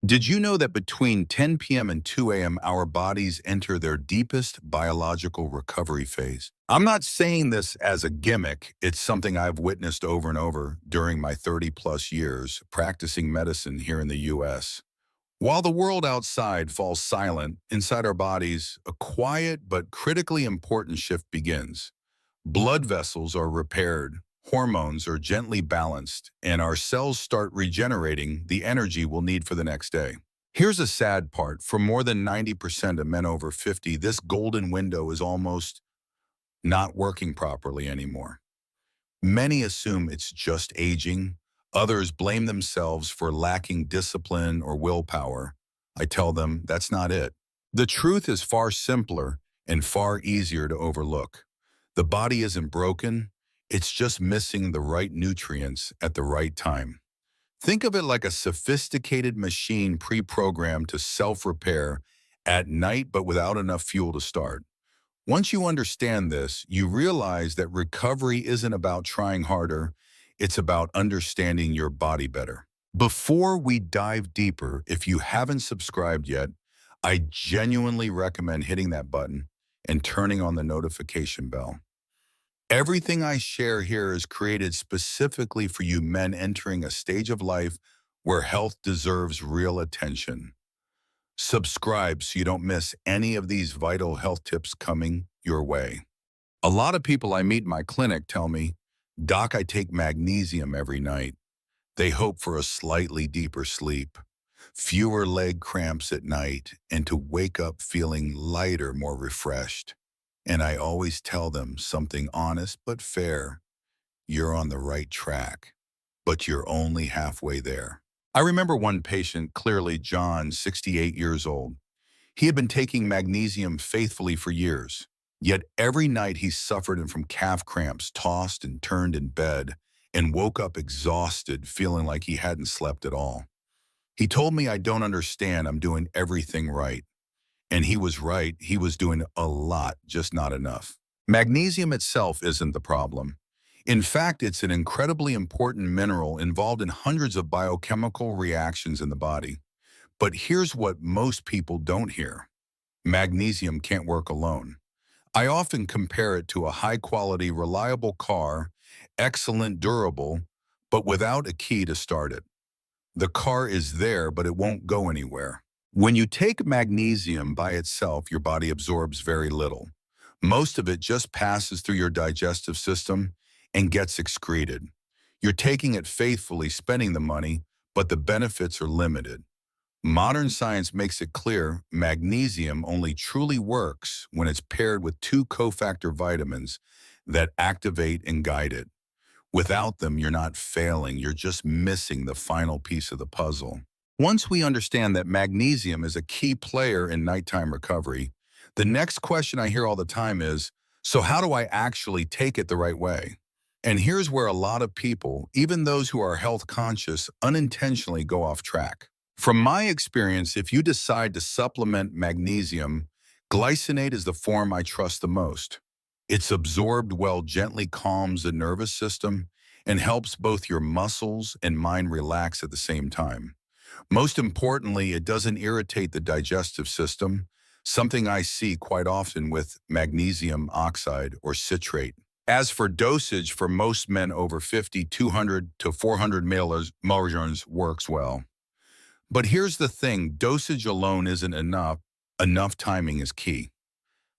Did you know that between 10 p.m. and 2 a.m., our bodies enter their deepest biological recovery phase? I'm not saying this as a gimmick. It's something I've witnessed over and over during my 30 plus years practicing medicine here in the U.S. While the world outside falls silent, inside our bodies, a quiet but critically important shift begins. Blood vessels are repaired, hormones are gently balanced, and our cells start regenerating the energy we'll need for the next day. Here's a sad part. For more than 90% of men over 50, this golden window is almost not working properly anymore. Many assume it's just aging. Others blame themselves for lacking discipline or willpower. I tell them that's not it. The truth is far simpler and far easier to overlook. The body isn't broken, it's just missing the right nutrients at the right time. Think of it like a sophisticated machine pre-programmed to self-repair at night but without enough fuel to start. Once you understand this, you realize that recovery isn't about trying harder, it's about understanding your body better. Before we dive deeper, if you haven't subscribed yet, I genuinely recommend hitting that button and turning on the notification bell. Everything I share here is created specifically for you men entering a stage of life where health deserves real attention. Subscribe so you don't miss any of these vital health tips coming your way. A lot of people I meet in my clinic tell me, "Doc, I take magnesium every night." They hope for a slightly deeper sleep, fewer leg cramps at night, and to wake up feeling lighter, more refreshed. And I always tell them something honest but fair. You're on the right track, but you're only halfway there. I remember one patient, clearly John, 68 years old. He had been taking magnesium faithfully for years, yet every night he suffered from calf cramps, tossed and turned in bed, and woke up exhausted, feeling like he hadn't slept at all. He told me, "I don't understand, I'm doing everything right." And he was right, he was doing a lot, just not enough. Magnesium itself isn't the problem. In fact, it's an incredibly important mineral involved in hundreds of biochemical reactions in the body. But here's what most people don't hear. Magnesium can't work alone. I often compare it to a high-quality, reliable car, excellent, durable, but without a key to start it. The car is there, but it won't go anywhere. When you take magnesium by itself, your body absorbs very little. Most of it just passes through your digestive system and gets excreted. You're taking it faithfully, spending the money, but the benefits are limited. Modern science makes it clear magnesium only truly works when it's paired with two cofactor vitamins that activate and guide it. Without them, you're not failing, you're just missing the final piece of the puzzle. Once we understand that magnesium is a key player in nighttime recovery, the next question I hear all the time is, so how do I actually take it the right way? And here's where a lot of people, even those who are health conscious, unintentionally go off track. From my experience, if you decide to supplement magnesium, glycinate is the form I trust the most. It's absorbed well, gently calms the nervous system, and helps both your muscles and mind relax at the same time. Most importantly, it doesn't irritate the digestive system, something I see quite often with magnesium oxide or citrate. As for dosage, for most men over 50, 200 to 400 milligrams works well. But here's the thing, dosage alone isn't enough. Enough timing is key.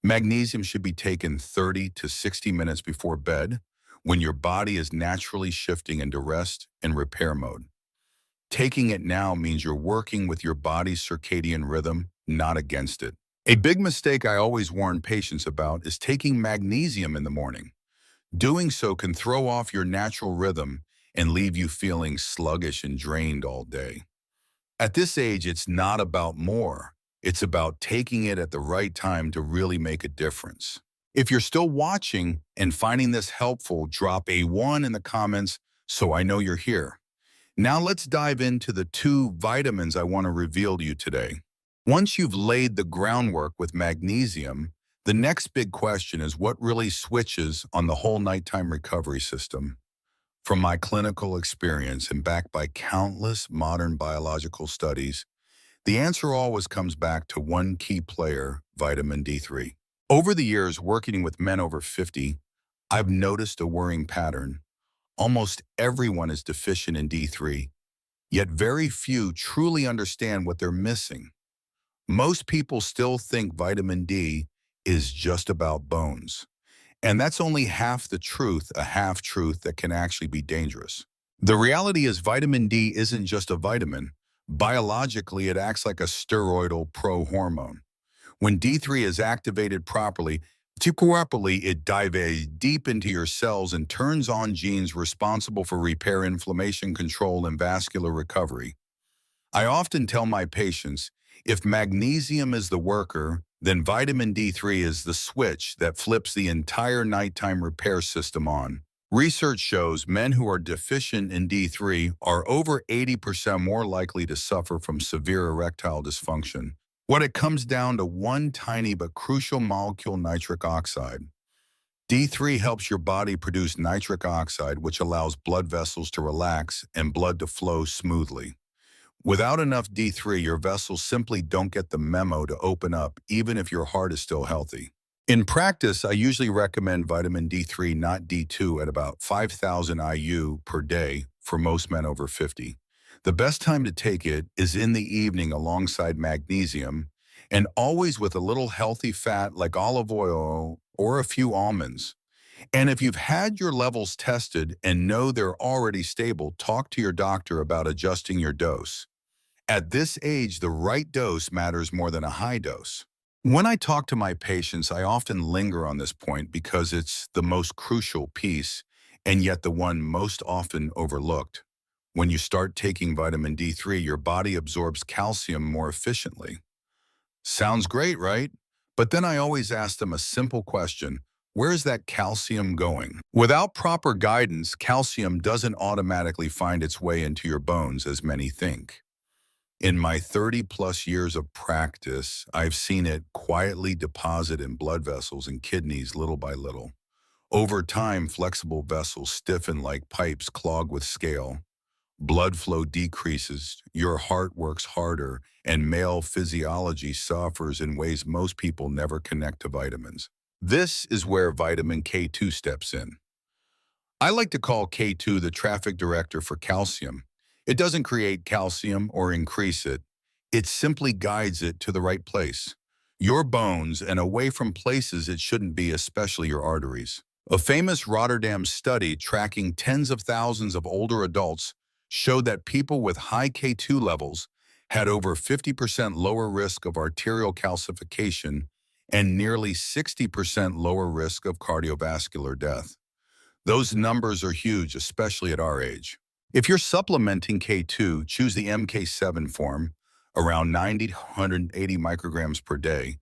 Magnesium should be taken 30 to 60 minutes before bed, when your body is naturally shifting into rest and repair mode. Taking it now means you're working with your body's circadian rhythm, not against it. A big mistake I always warn patients about is taking magnesium in the morning. Doing so can throw off your natural rhythm and leave you feeling sluggish and drained all day. At this age, it's not about more. It's about taking it at the right time to really make a difference. If you're still watching and finding this helpful, drop a 1 in the comments so I know you're here. Now let's dive into the 2 vitamins I want to reveal to you today. Once you've laid the groundwork with magnesium, the next big question is what really switches on the whole nighttime recovery system. From my clinical experience and backed by countless modern biological studies, The answer always comes back to one key player, vitamin D3. Over the years working with men over 50, I've noticed a worrying pattern. Almost everyone is deficient in D3, yet very few truly understand what they're missing. Most people still think vitamin D is just about bones. And that's only half the truth, a half-truth that can actually be dangerous. The reality is vitamin D isn't just a vitamin. Biologically, it acts like a steroidal pro-hormone. When D3 is activated properly, it dives deep into your cells and turns on genes responsible for repair, inflammation control, and vascular recovery. I often tell my patients, if magnesium is the worker, then vitamin D3 is the switch that flips the entire nighttime repair system on. Research shows men who are deficient in D3 are over 80% more likely to suffer from severe erectile dysfunction. What it comes down to one tiny but crucial molecule, nitric oxide. D3 helps your body produce nitric oxide, which allows blood vessels to relax and blood to flow smoothly. Without enough D3, your vessels simply don't get the memo to open up, even if your heart is still healthy. In practice, I usually recommend vitamin D3, not D2, at about 5,000 IU per day for most men over 50. The best time to take it is in the evening alongside magnesium, and always with a little healthy fat like olive oil or a few almonds. And if you've had your levels tested and know they're already stable, talk to your doctor about adjusting your dose. At this age, the right dose matters more than a high dose. When I talk to my patients, I often linger on this point because it's the most crucial piece and yet the one most often overlooked. When you start taking vitamin D3, your body absorbs calcium more efficiently. Sounds great, right? But then I always ask them a simple question. Where is that calcium going? Without proper guidance, calcium doesn't automatically find its way into your bones as many think. In my 30 plus years of practice, I've seen it quietly deposit in blood vessels and kidneys little by little. Over time, flexible vessels stiffen like pipes clogged with scale. Blood flow decreases, your heart works harder, and male physiology suffers in ways most people never connect to vitamins. This is where vitamin K2 steps in. I like to call K2 the traffic director for calcium. It doesn't create calcium or increase it. It simply guides it to the right place. Your bones and away from places it shouldn't be, especially your arteries. A famous Rotterdam study tracking tens of thousands of older adults showed that people with high K2 levels had over 50% lower risk of arterial calcification and nearly 60% lower risk of cardiovascular death. Those numbers are huge, especially at our age. If you're supplementing K2, choose the MK7 form, around 90 to 180 micrograms per day,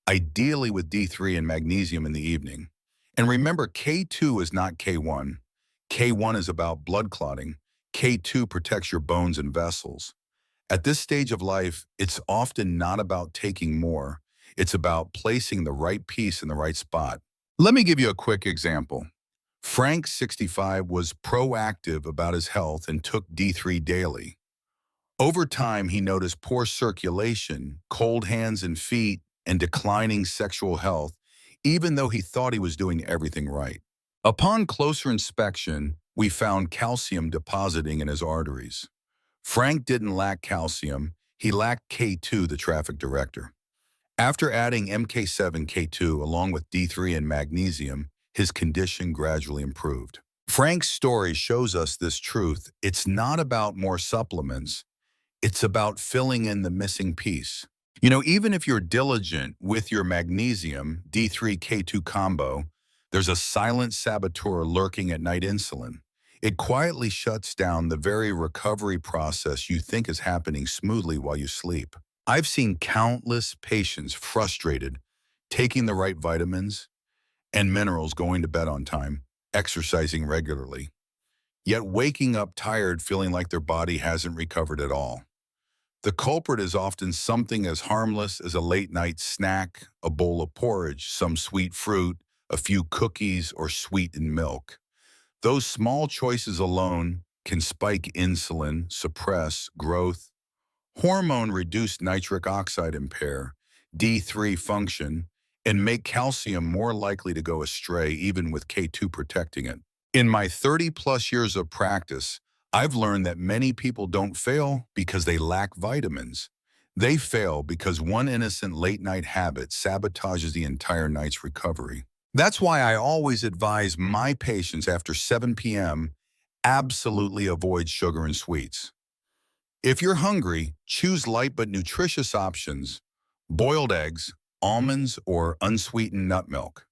ideally with D3 and magnesium in the evening. And remember, K2 is not K1. K1 is about blood clotting. K2 protects your bones and vessels. At this stage of life, it's often not about taking more. It's about placing the right piece in the right spot. Let me give you a quick example. Frank, 65, was proactive about his health and took D3 daily. Over time, he noticed poor circulation, cold hands and feet, and declining sexual health, even though he thought he was doing everything right. Upon closer inspection, we found calcium depositing in his arteries. Frank didn't lack calcium, he lacked K2, the traffic director. After adding MK7 K2 along with D3 and magnesium, his condition gradually improved. Frank's story shows us this truth. It's not about more supplements. It's about filling in the missing piece. Even if you're diligent with your magnesium D3 K2 combo, there's a silent saboteur lurking at night: insulin. It quietly shuts down the very recovery process you think is happening smoothly while you sleep. I've seen countless patients frustrated, taking the right vitamins and minerals, going to bed on time, exercising regularly, yet waking up tired, feeling like their body hasn't recovered at all. The culprit is often something as harmless as a late-night snack, a bowl of porridge, some sweet fruit, a few cookies, or sweetened milk. Those small choices alone can spike insulin, suppress growth, Hormone-reduced nitric oxide impair D3 function and make calcium more likely to go astray even with K2 protecting it. In my 30-plus years of practice, I've learned that many people don't fail because they lack vitamins. They fail because one innocent late-night habit sabotages the entire night's recovery. That's why I always advise my patients after 7 p.m. absolutely avoid sugar and sweets. If you're hungry, choose light but nutritious options, boiled eggs, almonds, or unsweetened nut milk.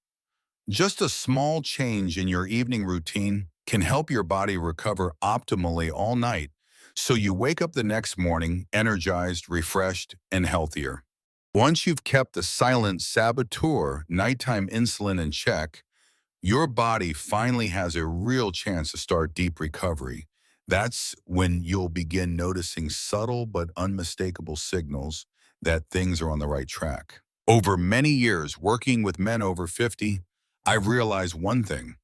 Just a small change in your evening routine can help your body recover optimally all night, so you wake up the next morning energized, refreshed, and healthier. Once you've kept the silent saboteur nighttime insulin in check, your body finally has a real chance to start deep recovery. That's when you'll begin noticing subtle but unmistakable signals that things are on the right track. Over many years working with men over 50, I've realized one thing.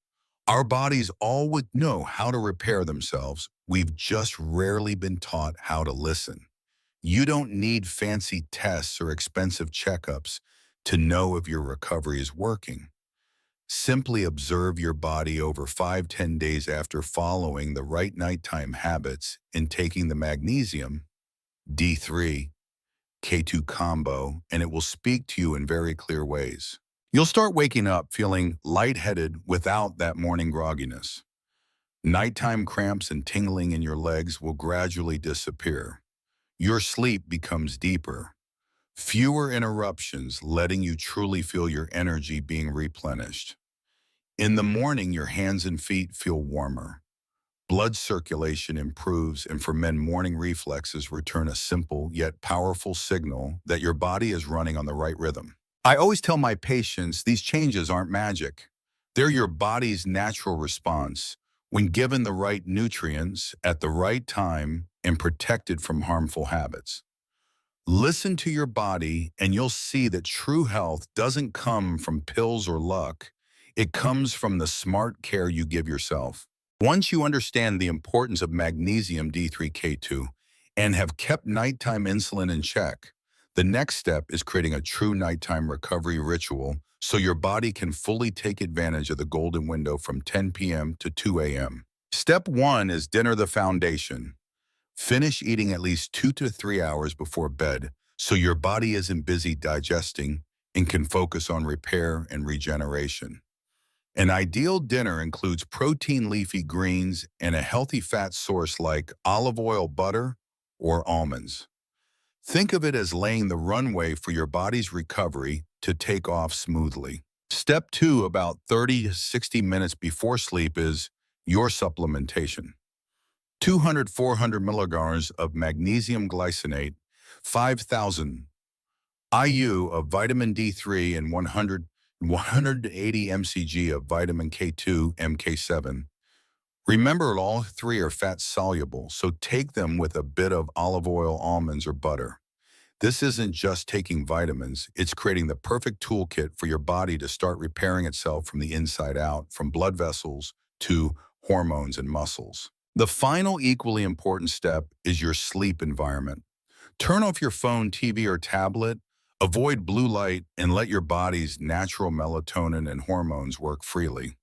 Our bodies all would know how to repair themselves. We've just rarely been taught how to listen. You don't need fancy tests or expensive checkups to know if your recovery is working. Simply observe your body over 5–10 days after following the right nighttime habits and taking the magnesium, D3, K2 combo, and it will speak to you in very clear ways. You'll start waking up feeling lightheaded without that morning grogginess. Nighttime cramps and tingling in your legs will gradually disappear. Your sleep becomes deeper. Fewer interruptions, letting you truly feel your energy being replenished. In the morning, your hands and feet feel warmer. Blood circulation improves, and for men, morning reflexes return a simple yet powerful signal that your body is running on the right rhythm. I always tell my patients these changes aren't magic. They're your body's natural response when given the right nutrients at the right time and protected from harmful habits. Listen to your body and you'll see that true health doesn't come from pills or luck. It comes from the smart care you give yourself. Once you understand the importance of magnesium D3K2 and have kept nighttime insulin in check, the next step is creating a true nighttime recovery ritual so your body can fully take advantage of the golden window from 10 p.m. to 2 a.m. Step 1 is dinner the foundation. Finish eating at least 2 to 3 hours before bed so your body isn't busy digesting and can focus on repair and regeneration. An ideal dinner includes protein leafy greens and a healthy fat source like olive oil, butter, or almonds. Think of it as laying the runway for your body's recovery to take off smoothly. Step 2, about 30 to 60 minutes before sleep, is your supplementation. 200–400 milligrams of magnesium glycinate, 5,000 IU of vitamin D3, and 180 mcg of vitamin K2, MK7. Remember, all three are fat-soluble, so take them with a bit of olive oil, almonds, or butter. This isn't just taking vitamins, it's creating the perfect toolkit for your body to start repairing itself from the inside out, from blood vessels to hormones and muscles. The final equally important step is your sleep environment. Turn off your phone, TV, or tablet, avoid blue light, and let your body's natural melatonin and hormones work freely.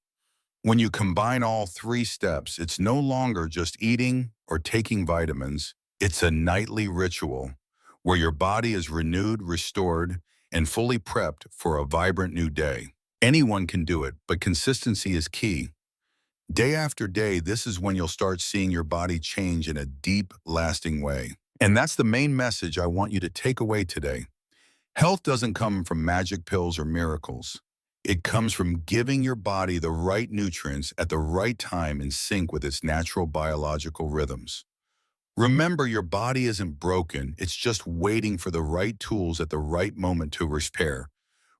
When you combine all three steps, it's no longer just eating or taking vitamins, it's a nightly ritual where your body is renewed, restored, and fully prepped for a vibrant new day. Anyone can do it, but consistency is key. Day after day, this is when you'll start seeing your body change in a deep, lasting way. And that's the main message I want you to take away today. Health doesn't come from magic pills or miracles. It comes from giving your body the right nutrients at the right time in sync with its natural biological rhythms. Remember, your body isn't broken. It's just waiting for the right tools at the right moment to repair,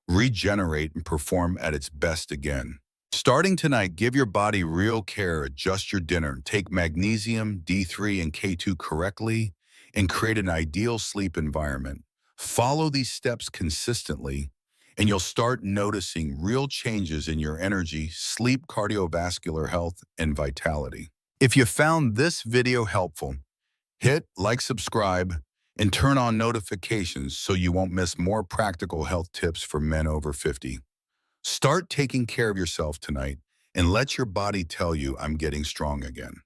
regenerate, and perform at its best again. Starting tonight, give your body real care, adjust your dinner, take magnesium, D3, and K2 correctly, and create an ideal sleep environment. Follow these steps consistently, and you'll start noticing real changes in your energy, sleep, cardiovascular health, and vitality. If you found this video helpful, hit like, subscribe, and turn on notifications so you won't miss more practical health tips for men over 50. Start taking care of yourself tonight and let your body tell you I'm getting strong again.